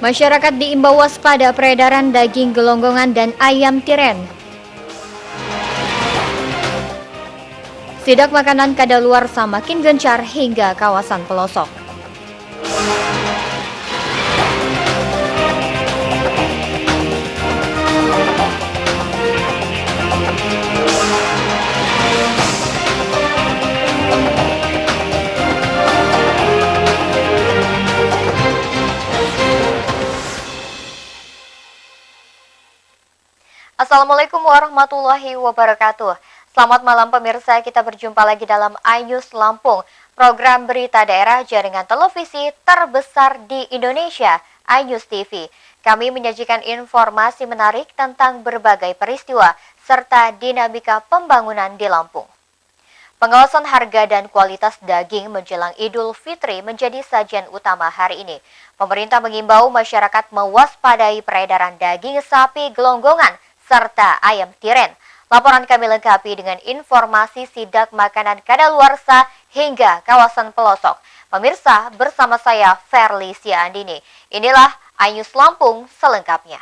Masyarakat diimbau waspada peredaran daging gelonggongan dan ayam tiren. Sidak makanan kadaluarsa makin gencar hingga kawasan pelosok. Assalamualaikum warahmatullahi wabarakatuh. Selamat malam pemirsa, kita berjumpa lagi dalam iNews Lampung, program berita daerah jaringan televisi terbesar di Indonesia, iNews TV. Kami menyajikan informasi menarik tentang berbagai peristiwa serta dinamika pembangunan di Lampung. Pengawasan harga dan kualitas daging menjelang Idul Fitri menjadi sajian utama hari ini. Pemerintah mengimbau masyarakat mewaspadai peredaran daging sapi gelonggongan serta ayam tiren. Laporan kami lengkapi dengan informasi sidak makanan kadaluarsa hingga kawasan pelosok. Pemirsa, bersama saya Ferlicia Andini. Inilah iNews Lampung selengkapnya.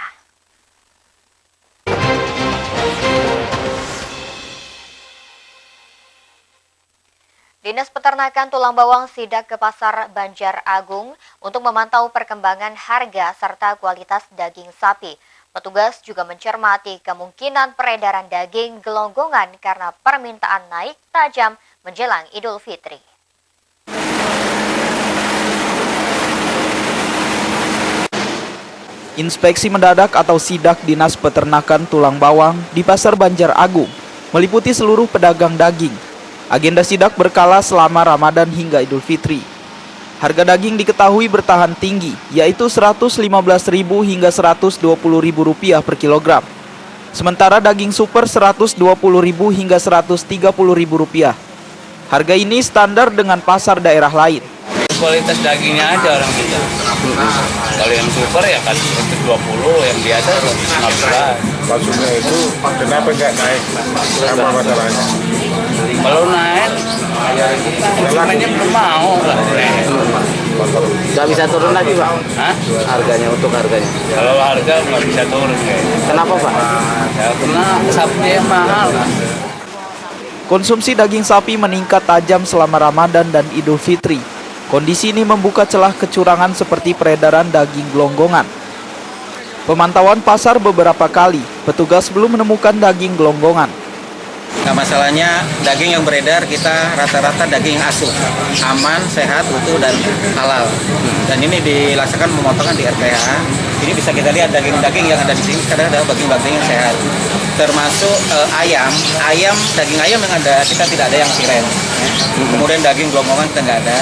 Dinas Peternakan Tulang Bawang sidak ke Pasar Banjar Agung untuk memantau perkembangan harga serta kualitas daging sapi. Petugas juga mencermati kemungkinan peredaran daging gelonggongan karena permintaan naik tajam menjelang Idul Fitri. Inspeksi mendadak atau sidak Dinas Peternakan Tulang Bawang di Pasar Banjar Agung meliputi seluruh pedagang daging. Agenda sidak berkala selama Ramadan hingga Idul Fitri. Harga daging diketahui bertahan tinggi, yaitu Rp115.000 hingga Rp120.000 per kilogram. Sementara daging super Rp120.000 hingga Rp130.000. Harga ini standar dengan pasar daerah lain. Kualitas dagingnya aja orang kita. Kalau yang super ya kan 120, yang biasa 115. Maksudnya itu kenapa nggak naik? Apa masalahnya? Kalau naik, konsumennya belum mau lah. Nggak bisa turun lagi, Pak? Hah? Harganya, untuk harganya. Kalau harga nggak bisa turun kayaknya. Kenapa, Pak? Ya karena sapinya mahal lah. Konsumsi daging sapi meningkat tajam selama Ramadan dan Idul Fitri. Kondisi ini membuka celah kecurangan seperti peredaran daging gelonggongan. Pemantauan pasar beberapa kali, petugas belum menemukan daging gelonggongan. Nah, masalahnya daging yang beredar kita rata-rata daging asuh, aman, sehat, utuh, dan halal. Dan ini dilaksanakan pemotongan di RPH. Ini bisa kita lihat daging-daging yang ada di sini kadang ada daging-daging yang sehat. Termasuk daging ayam yang ada kita tidak ada yang tiren. Kemudian daging gelonggongan kita nggak ada.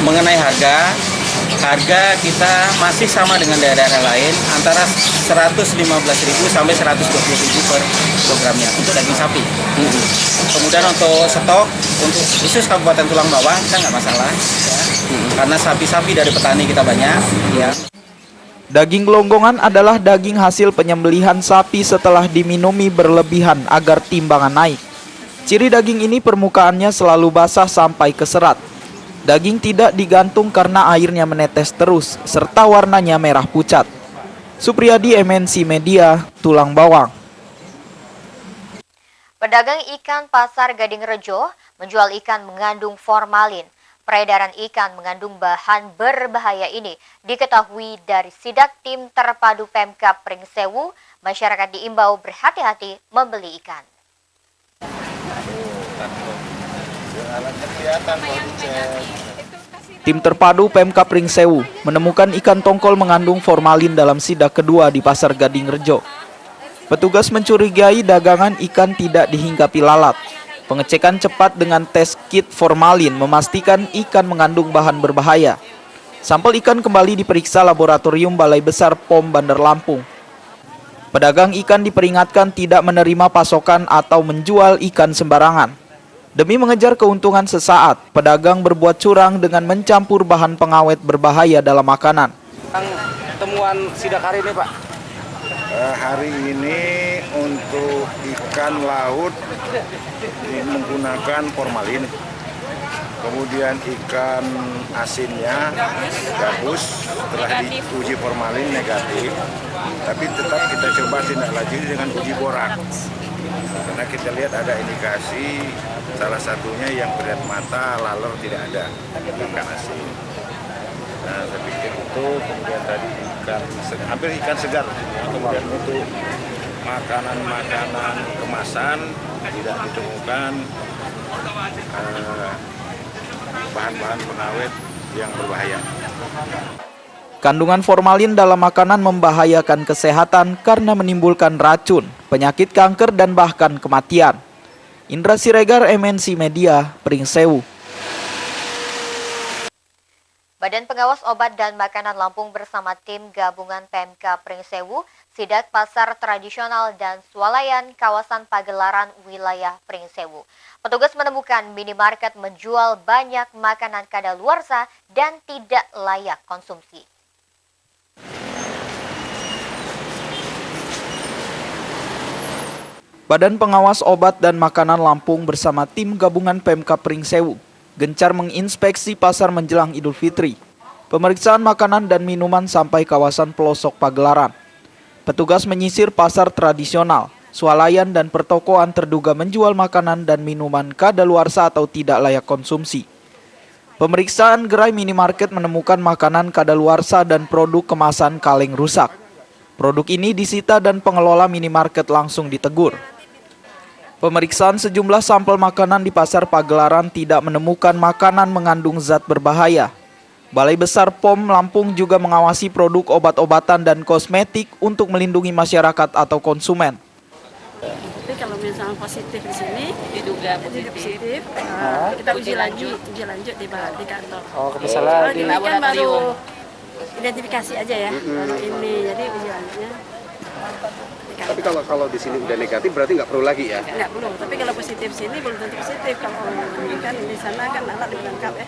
Mengenai harga kita masih sama dengan daerah-daerah lain antara Rp115.000 sampai Rp120.000 per kilogramnya untuk daging sapi. Kemudian untuk stok untuk khusus Kabupaten Tulang Bawang kita nggak masalah ya. Karena sapi-sapi dari petani kita banyak ya. Daging gelonggongan adalah daging hasil penyembelihan sapi setelah diminumi berlebihan agar timbangan naik. Ciri daging ini permukaannya selalu basah sampai ke serat. Daging tidak digantung karena airnya menetes terus, serta warnanya merah pucat. Supriyadi, MNC Media, Tulang Bawang. Pedagang ikan Pasar Gading Rejo menjual ikan mengandung formalin. Peredaran ikan mengandung bahan berbahaya ini diketahui dari sidak tim terpadu Pemkab Pringsewu. Masyarakat diimbau berhati-hati membeli ikan. Tim terpadu Pemkab Pringsewu menemukan ikan tongkol mengandung formalin dalam sidak kedua di Pasar Gading Rejo. Petugas mencurigai dagangan ikan tidak dihinggapi lalat. Pengecekan cepat dengan tes kit formalin memastikan ikan mengandung bahan berbahaya. Sampel ikan kembali diperiksa laboratorium Balai Besar POM Bandar Lampung. Pedagang ikan diperingatkan tidak menerima pasokan atau menjual ikan sembarangan. Demi mengejar keuntungan sesaat, pedagang berbuat curang dengan mencampur bahan pengawet berbahaya dalam makanan. Temuan sidak hari ini, Pak? Hari ini untuk ikan laut menggunakan formalin. kemudian ikan asinnya gabus, setelah diuji formalin negatif, tapi tetap kita coba tindak lanjuti dengan uji boraks. Karena kita lihat ada indikasi salah satunya yang terlihat mata, laler tidak ada ikan asin. Nah, saya pikir itu, kemudian tadi hampir ikan segar, kemudian untuk makanan-makanan kemasan tidak ditemukan bahan-bahan pengawet yang berbahaya. Kandungan formalin dalam makanan membahayakan kesehatan karena menimbulkan racun, penyakit kanker, dan bahkan kematian. Indra Siregar, MNC Media, Pringsewu. Badan Pengawas Obat dan Makanan Lampung bersama tim gabungan PMK Pringsewu sidak pasar tradisional dan swalayan kawasan Pagelaran wilayah Pringsewu. Petugas menemukan minimarket menjual banyak makanan kadaluarsa dan tidak layak konsumsi. Badan Pengawas Obat dan Makanan Lampung bersama tim gabungan PMK Pringsewu gencar menginspeksi pasar menjelang Idul Fitri. Pemeriksaan makanan dan minuman sampai kawasan pelosok Pagelaran. Petugas menyisir pasar tradisional, swalayan dan pertokoan terduga menjual makanan dan minuman kadaluarsa atau tidak layak konsumsi. Pemeriksaan gerai minimarket menemukan makanan kadaluarsa dan produk kemasan kaleng rusak. Produk ini disita dan pengelola minimarket langsung ditegur. Pemeriksaan sejumlah sampel makanan di pasar Pagelaran tidak menemukan makanan mengandung zat berbahaya. Balai Besar POM Lampung juga mengawasi produk obat-obatan dan kosmetik untuk melindungi masyarakat atau konsumen. Tapi kalau misalnya positif di sini, Diduga positif, kita uji lanjut di kantor. Oh, Kalau ini kan baru identifikasi aja ya, baru ini, jadi uji lanjutnya. Tapi kalau di sini udah negatif berarti nggak perlu lagi ya? Nggak perlu, tapi kalau positif sini belum tentu positif. Kalau ini kan di sana kan alat dilengkap ya.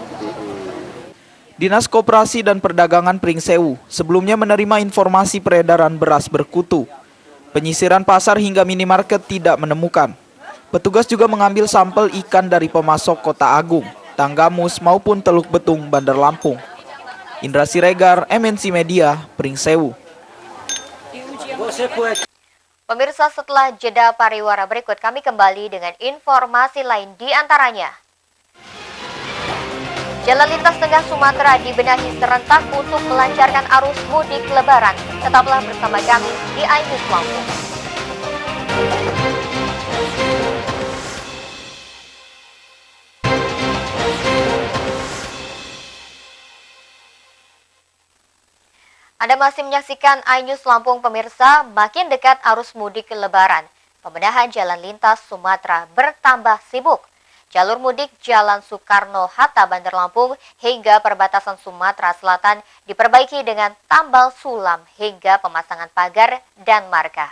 Dinas Koperasi dan Perdagangan Pringsewu sebelumnya menerima informasi peredaran beras berkutu. Penyisiran pasar hingga minimarket tidak menemukan. Petugas juga mengambil sampel ikan dari pemasok Kota Agung, Tanggamus maupun Teluk Betung, Bandar Lampung. Indra Siregar, MNC Media, Pringsewu. Pemirsa, setelah jeda pariwara berikut kami kembali dengan informasi lain di antaranya. Jalan lintas tengah Sumatera dibenahi serentak untuk melancarkan arus mudik lebaran. Tetaplah bersama kami di iNews Lampung. Anda masih menyaksikan iNews Lampung, pemirsa. Makin dekat arus mudik lebaran, pembenahan jalan lintas Sumatera bertambah sibuk. Jalur mudik Jalan Soekarno-Hatta Bandar Lampung hingga perbatasan Sumatera Selatan diperbaiki dengan tambal sulam hingga pemasangan pagar dan marka.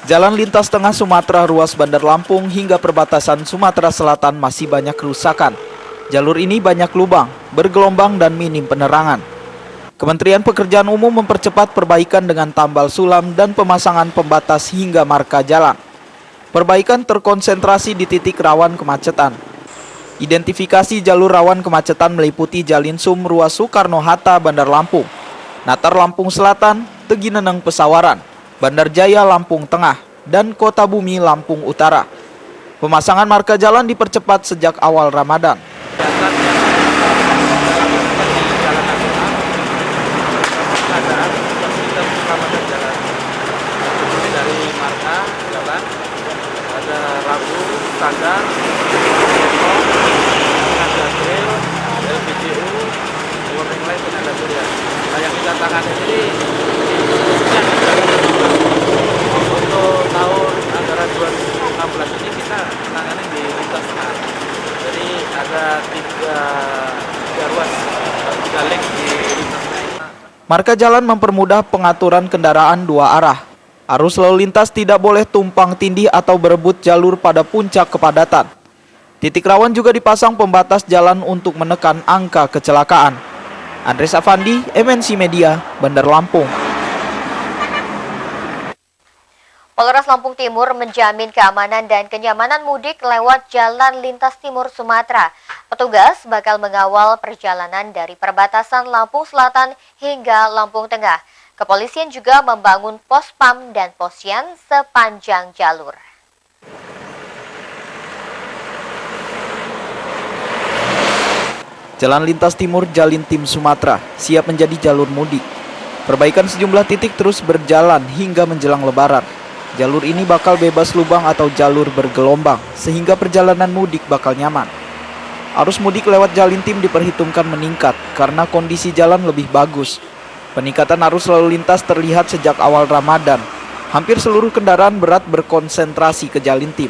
Jalan lintas tengah Sumatera ruas Bandar Lampung hingga perbatasan Sumatera Selatan masih banyak kerusakan. Jalur ini banyak lubang, bergelombang dan minim penerangan. Kementerian Pekerjaan Umum mempercepat perbaikan dengan tambal sulam dan pemasangan pembatas hingga marka jalan. Perbaikan terkonsentrasi di titik rawan kemacetan. Identifikasi jalur rawan kemacetan meliputi Jalinsum ruas Soekarno-Hatta Bandar Lampung, Natar Lampung Selatan, Tegineneng Pesawaran, Bandar Jaya Lampung Tengah, dan Kota Bumi Lampung Utara. Pemasangan marka jalan dipercepat sejak awal Ramadan. Dari marka jalan ada lampu standar, ada trail, LPGU, warning light dan ada surya. Nah, yang kita tangani ini untuk tahun antara 2016 ini kita tangani di lintas tengah. Jadi ada tiga ruas, 3 link di lintas tengah. Marka jalan mempermudah pengaturan kendaraan dua arah. Arus lalu lintas tidak boleh tumpang tindih atau berebut jalur pada puncak kepadatan. Titik rawan juga dipasang pembatas jalan untuk menekan angka kecelakaan. Andres Afandi, MNC Media, Bandar Lampung. Polres Lampung Timur menjamin keamanan dan kenyamanan mudik lewat Jalan Lintas Timur Sumatera. Petugas bakal mengawal perjalanan dari perbatasan Lampung Selatan hingga Lampung Tengah. Kepolisian juga membangun pos PAM dan posyan sepanjang jalur. Jalan Lintas Timur Jalintim Sumatera siap menjadi jalur mudik. Perbaikan sejumlah titik terus berjalan hingga menjelang Lebaran. Jalur ini bakal bebas lubang atau jalur bergelombang, sehingga perjalanan mudik bakal nyaman. Arus mudik lewat Jalintim diperhitungkan meningkat karena kondisi jalan lebih bagus. Peningkatan arus lalu lintas terlihat sejak awal Ramadan. Hampir seluruh kendaraan berat berkonsentrasi ke Jalintim.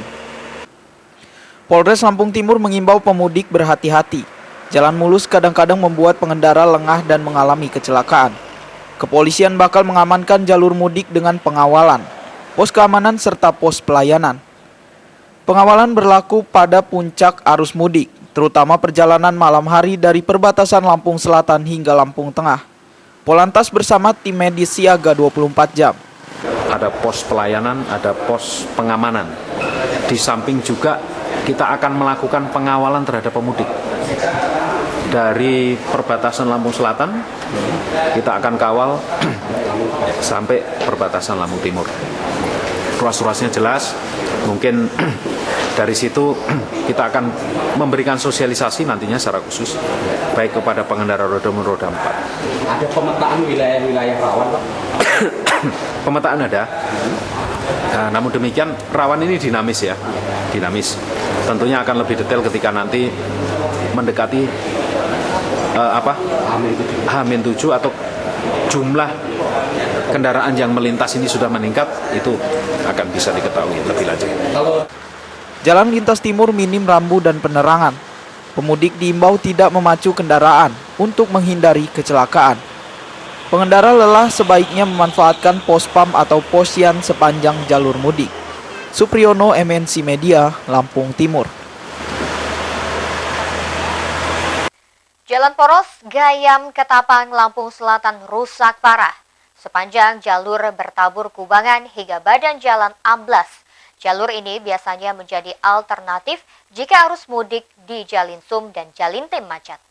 Polres Lampung Timur mengimbau pemudik berhati-hati. Jalan mulus kadang-kadang membuat pengendara lengah dan mengalami kecelakaan. Kepolisian bakal mengamankan jalur mudik dengan pengawalan, pos keamanan serta pos pelayanan. Pengawalan berlaku pada puncak arus mudik, terutama perjalanan malam hari dari perbatasan Lampung Selatan hingga Lampung Tengah. Polantas bersama tim medis siaga 24 jam. Ada pos pelayanan, ada pos pengamanan. Di samping juga kita akan melakukan pengawalan terhadap pemudik. Dari perbatasan Lampung Selatan, kita akan kawal sampai perbatasan Lampung Timur. Ruas-ruasnya jelas, mungkin dari situ kita akan memberikan sosialisasi nantinya secara khusus, baik kepada pengendara roda 4. Ada pemetaan wilayah-wilayah rawan, Pak? Pemetaan ada, namun demikian rawan ini dinamis ya, dinamis. Tentunya akan lebih detail ketika nanti mendekati H-7 atau jumlah kendaraan yang melintas ini sudah meningkat, itu akan bisa diketahui lebih lanjut. Jalan Lintas Timur minim rambu dan penerangan. Pemudik diimbau tidak memacu kendaraan untuk menghindari kecelakaan. Pengendara lelah sebaiknya memanfaatkan pos PAM atau posyan sepanjang jalur mudik. Supriyono, MNC Media, Lampung Timur. Jalan poros Gayam Ketapang, Lampung Selatan rusak parah. Sepanjang jalur bertabur kubangan hingga badan jalan amblas. Jalur ini biasanya menjadi alternatif jika arus mudik di Jalinsum dan Jalintim macet.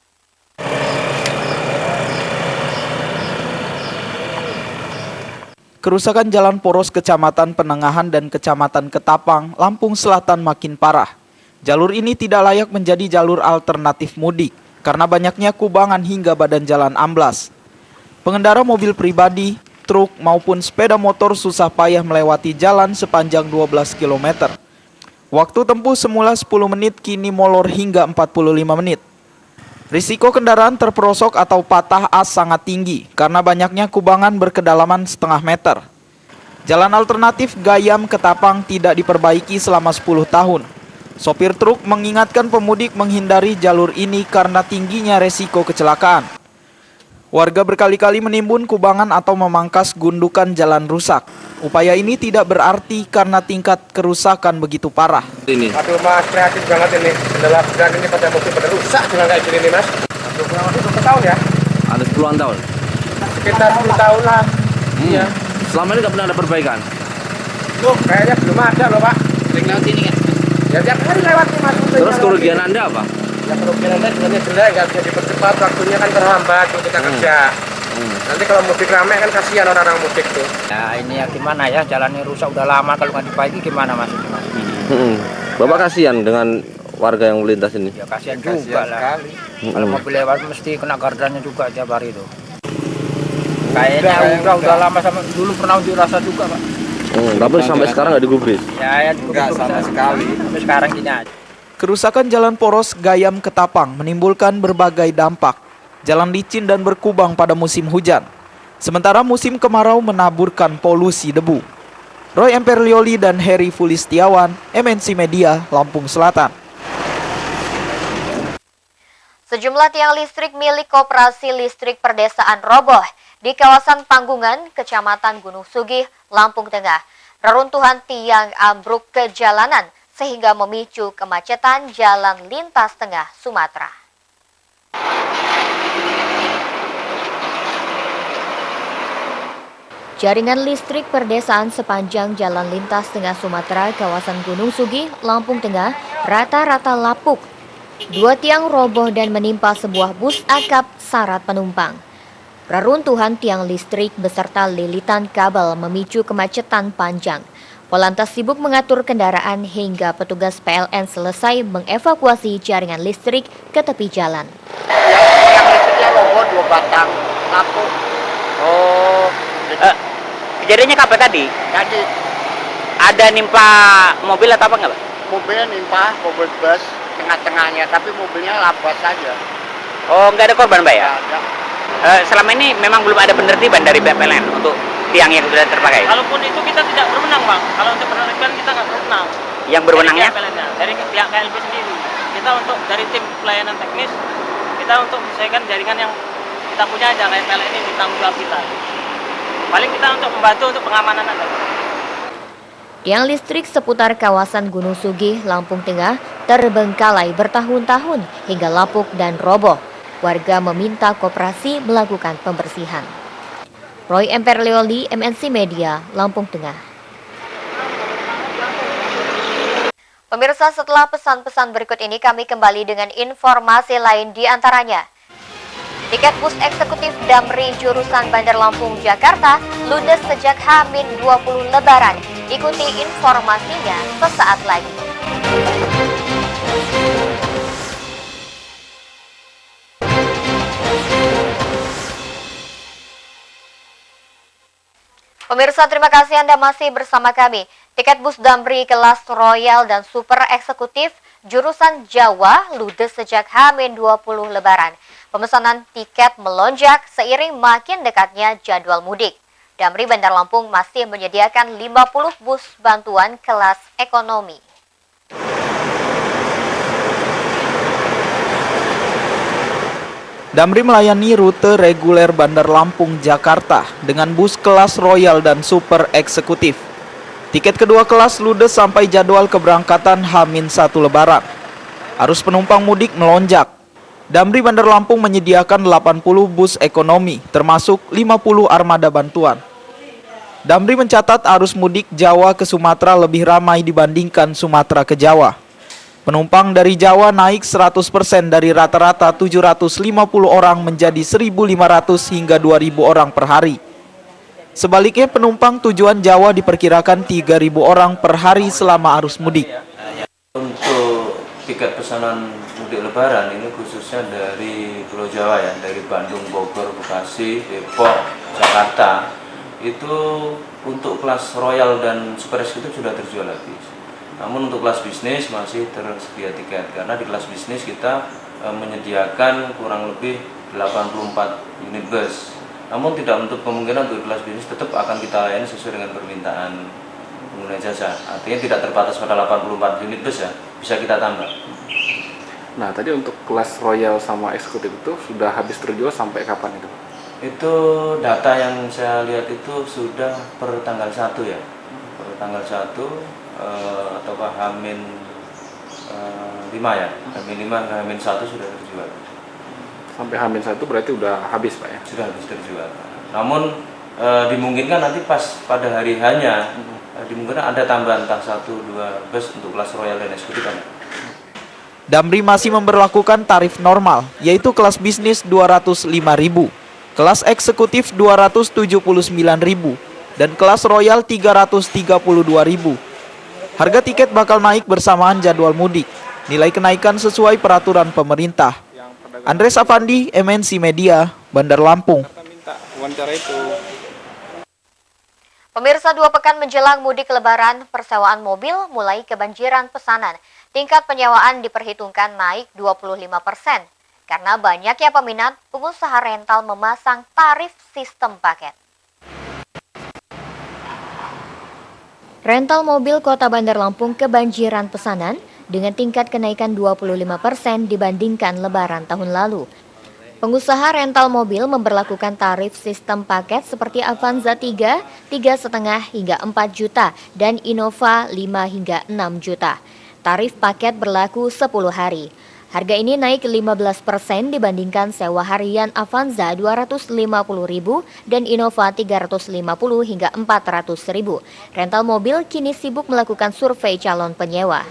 Kerusakan jalan poros Kecamatan Penengahan dan Kecamatan Ketapang, Lampung Selatan makin parah. Jalur ini tidak layak menjadi jalur alternatif mudik karena banyaknya kubangan hingga badan jalan amblas. Pengendara mobil pribadi, truk maupun sepeda motor susah payah melewati jalan sepanjang 12 km. Waktu tempuh semula 10 menit kini molor hingga 45 menit. Risiko kendaraan terperosok atau patah as sangat tinggi karena banyaknya kubangan berkedalaman setengah meter. Jalan alternatif Gayam Ketapang tidak diperbaiki selama 10 tahun. Sopir truk mengingatkan pemudik menghindari jalur ini karena tingginya resiko kecelakaan. Warga berkali-kali menimbun kubangan atau memangkas gundukan jalan rusak. Upaya ini tidak berarti karena tingkat kerusakan begitu parah. Aduh Mas, kreatif banget ini. Kendala berat ini pada mobil pada rusak dengan kayak gini nih Mas. Aduh, kurang lebih berapa tahun ya? Ada puluhan tahun. Sekitar 10 tahun lah. Iya. Selama ini nggak pernah ada perbaikan. Loh, kayaknya belum ada loh Pak. Sering lewat sini kan? Ya tiap hari lewat nih Mas. Terus kerugian Anda apa? Ya kerugian Anda sebenarnya jelek, nggak bisa dipercepat, waktunya kan terhambat untuk kita kerja. Nanti kalau mudik ramai kan kasihan orang-orang mudik tuh. Ya ini ya gimana ya, jalannya rusak udah lama, kalau nggak diperbaiki gimana Mas? Bapak kasihan dengan warga yang melintas ini? Ya kasihan juga lah. Kalau mobil lewat mesti kena gardannya juga tiap hari itu. Kayaknya udah lama, sama dulu pernah dirasa juga Pak. Tapi sampai sekarang nggak digubris? Ya enggak sama sekali. Sampai sekarang gini aja. Kerusakan jalan poros Gayam Ketapang menimbulkan berbagai dampak. Jalan licin dan berkubang pada musim hujan. Sementara musim kemarau menaburkan polusi debu. Roy Emperlioli dan Heri Fulistiawan, MNC Media, Lampung Selatan. Sejumlah tiang listrik milik Koperasi Listrik Perdesaan roboh di kawasan Panggungan, Kecamatan Gunung Sugih, Lampung Tengah. Reruntuhan tiang ambruk ke jalanan sehingga memicu kemacetan jalan lintas tengah Sumatera. Jaringan listrik perdesaan sepanjang jalan lintas tengah Sumatera kawasan Gunung Sugih, Lampung Tengah rata-rata lapuk. 2 tiang roboh dan menimpa sebuah bus akap syarat penumpang. Reruntuhan tiang listrik beserta lilitan kabel memicu kemacetan panjang. Polantas sibuk mengatur kendaraan hingga petugas PLN selesai mengevakuasi jaringan listrik ke tepi jalan. Yang listriknya roboh 2 batang lapuk. Oh, kejadiannya kapan tadi? Jadi Ada nimpa mobil atau apa nggak, Pak? mobilnya nimpa mobil bus tengah-tengahnya, tapi mobilnya labas saja. Oh, nggak ada korban, Pak ya? Nggak ada. Selama ini memang belum ada penertiban dari pihak PLN untuk tiang yang sudah terpakai. Kalaupun itu kita tidak berwenang, Bang. Kalau untuk penertiban kita nggak berwenang. Yang berwenangnya? Dari pihak KLB sendiri. Kita untuk dari tim pelayanan teknis, kita untuk menyesuaikan jaringan yang kita punya aja, kayak PLN ini ditanggung jawab kita. Paling kita untuk membantu untuk pengamanan aja. Tiang listrik seputar kawasan Gunung Sugih, Lampung Tengah terbengkalai bertahun-tahun hingga lapuk dan roboh. Warga meminta koperasi melakukan pembersihan. Roy Emperleoli, MNC Media, Lampung Tengah. Pemirsa, setelah pesan-pesan berikut ini kami kembali dengan informasi lain di antaranya. Tiket bus eksekutif Damri jurusan Bandar Lampung, Jakarta ludes sejak H-20 Lebaran. Ikuti informasinya sesaat lagi. Pemirsa, terima kasih Anda masih bersama kami. Tiket bus Damri kelas Royal dan Super Eksekutif jurusan Jawa ludes sejak H-20 Lebaran. Pemesanan tiket melonjak seiring makin dekatnya jadwal mudik. Damri Bandar Lampung masih menyediakan 50 bus bantuan kelas ekonomi. Damri melayani rute reguler Bandar Lampung, Jakarta dengan bus kelas Royal dan Super Eksekutif. Tiket kedua kelas ludes sampai jadwal keberangkatan H-1 Lebaran. Arus penumpang mudik melonjak. Damri Bandar Lampung menyediakan 80 bus ekonomi, termasuk 50 armada bantuan. Damri mencatat arus mudik Jawa ke Sumatera lebih ramai dibandingkan Sumatera ke Jawa. Penumpang dari Jawa naik 100% dari rata-rata 750 orang menjadi 1.500 hingga 2.000 orang per hari. Sebaliknya penumpang tujuan Jawa diperkirakan 3.000 orang per hari selama arus mudik. Untuk tiket pesanan mudik Lebaran ini khususnya dari Pulau Jawa ya, dari Bandung, Bogor, Bekasi, Depok, Jakarta, itu untuk kelas Royal dan Super Eksekutif sudah terjual habis. Namun untuk kelas bisnis masih tersedia tiket karena di kelas bisnis kita menyediakan kurang lebih 84 unit bus. Namun tidak menutup kemungkinan untuk kelas bisnis tetap akan kita layani sesuai dengan permintaan pengguna jasa. Artinya tidak terbatas pada 84 unit bus ya, bisa kita tambah. Nah, tadi untuk kelas Royal sama Eksekutif itu sudah habis terjual sampai kapan itu? Itu data yang saya lihat itu sudah per tanggal 1 ya. Per tanggal 1 ataukah H-5 ya, H-5 ke H-1 sudah terjual. Sampai H-1 berarti udah habis, Pak ya? Sudah habis terjual. Namun dimungkinkan nanti pas pada hari hanya dimungkinkan ada tambahan entah 1-2 bus untuk kelas Royal dan Eksekutif. Damri masih memberlakukan tarif normal, yaitu kelas bisnis 205.000, kelas eksekutif 279.000, dan kelas Royal 332.000. Harga tiket bakal naik bersamaan jadwal mudik. Nilai kenaikan sesuai peraturan pemerintah. Andres Afandi, MNC Media, Bandar Lampung. Pemirsa, 2 pekan menjelang mudik Lebaran, persewaan mobil mulai kebanjiran pesanan. Tingkat penyewaan diperhitungkan naik 25%. Karena banyaknya peminat, pengusaha rental memasang tarif sistem paket. Rental mobil Kota Bandar Lampung kebanjiran pesanan dengan tingkat kenaikan 25% dibandingkan Lebaran tahun lalu. Pengusaha rental mobil memberlakukan tarif sistem paket seperti Avanza 3, 3,5 hingga 4 juta, dan Innova 5 hingga 6 juta. Tarif paket berlaku 10 hari. Harga ini naik 15% dibandingkan sewa harian Avanza Rp250.000 dan Innova Rp350 hingga Rp400.000. Rental mobil kini sibuk melakukan survei calon penyewa.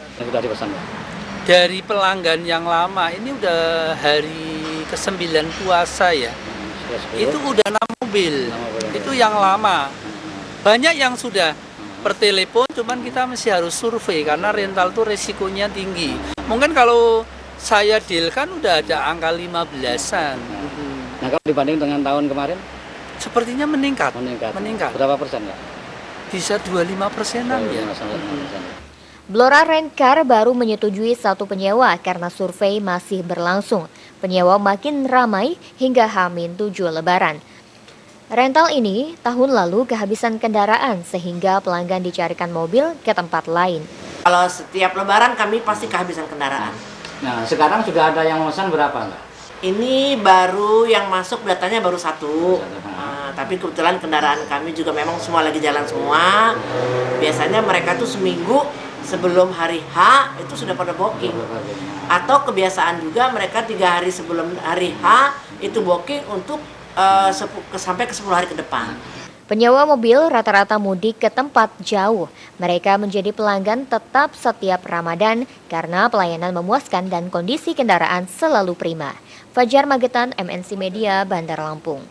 Dari pelanggan yang lama, ini udah hari ke-9 puasa ya, itu udah 6 mobil, itu yang lama. Banyak yang sudah per telepon, cuman kita masih harus survei karena rental tuh resikonya tinggi. Mungkin kalau saya deal kan udah ada angka 15-an. Nah, kalau dibanding dengan tahun kemarin? Sepertinya meningkat. Berapa persen ya? Bisa 25%-an ya. Blora Rent-Car baru menyetujui satu penyewa karena survei masih berlangsung. Penyewa makin ramai hingga H-7 Lebaran. Rental ini tahun lalu kehabisan kendaraan sehingga pelanggan dicarikan mobil ke tempat lain. Kalau setiap Lebaran kami pasti kehabisan kendaraan. Nah, sekarang sudah ada yang memesan berapa enggak? Ini baru yang masuk datanya baru 1. Tapi kebetulan kendaraan kami juga memang semua lagi jalan semua. Biasanya mereka tuh seminggu sebelum hari H itu sudah pada booking. Atau kebiasaan juga mereka 3 hari sebelum hari H itu booking untuk sampai ke 10 hari ke depan. Penyewa mobil rata-rata mudik ke tempat jauh. Mereka menjadi pelanggan tetap setiap Ramadan karena pelayanan memuaskan dan kondisi kendaraan selalu prima. Fajar Magetan, MNC Media, Bandar Lampung.